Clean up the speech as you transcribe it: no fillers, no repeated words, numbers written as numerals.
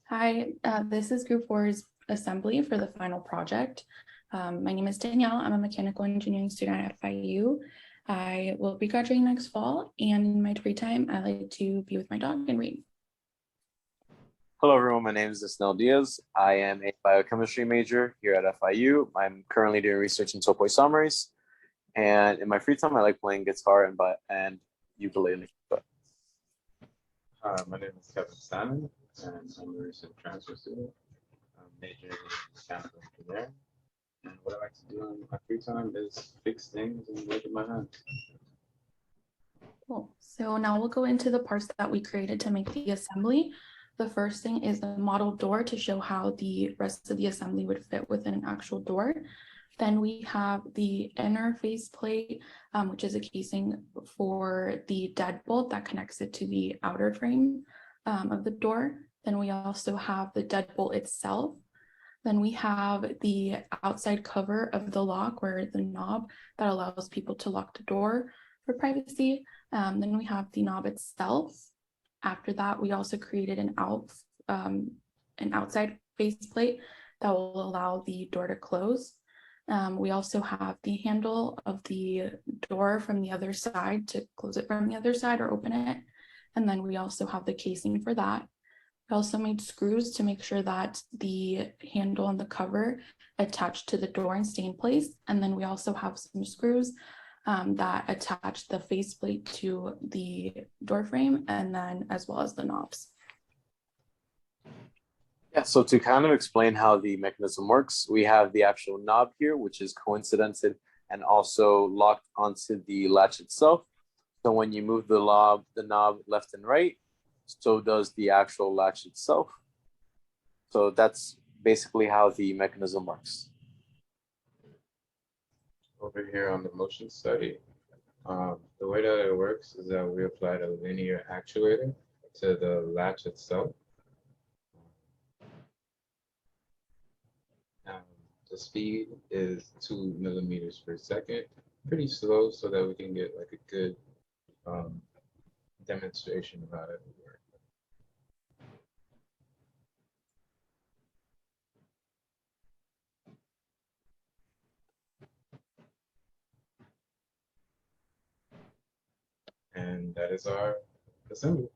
Hi, this is Group 4's assembly for the final project. My name is Danielle. I'm a mechanical engineering student at FIU. I will be graduating next fall, and in my free time, I like to be with my dog and read. Hello, everyone. My name is Esnel Diaz. I am a biochemistry major here at FIU. I'm currently doing research in topoisomerase. And in my free time, I like playing guitar and ukulele. Hi, my name is Kevin Sanon, and I'm a recent transfer student. I'm majoring in mechanical engineering. And what I like to do in my free time is fix things and work with my hands. Cool. So now we'll go into the parts that we created to make the assembly. The first thing is the model door to show how the rest of the assembly would fit within an actual door. Then we have the inner faceplate, which is a casing for the deadbolt that connects it to the outer frame of the door. Then we also have the deadbolt itself. Then we have the outside cover of the lock, or the knob that allows people to lock the door for privacy. Then we have the knob itself. After that, we also created an outside faceplate that will allow the door to close. We also have the handle of the door from the other side to close it from the other side or open it. And then we also have the casing for that. We also made screws to make sure that the handle and the cover attach to the door and stay in place. And then we also have some screws that attach the faceplate to the door frame, and then as well as the knobs. Yeah, so to kind of explain how the mechanism works, we have the actual knob here, which is coincidented and also locked onto the latch itself. So when you move the knob left and right, so does the actual latch itself. So that's basically how the mechanism works. Over here on the motion study, the way that it works is that we applied a linear actuator to the latch itself. The speed is 2 millimeters per second, pretty slow, so that we can get like a good demonstration of how it would work. And that is our assembly.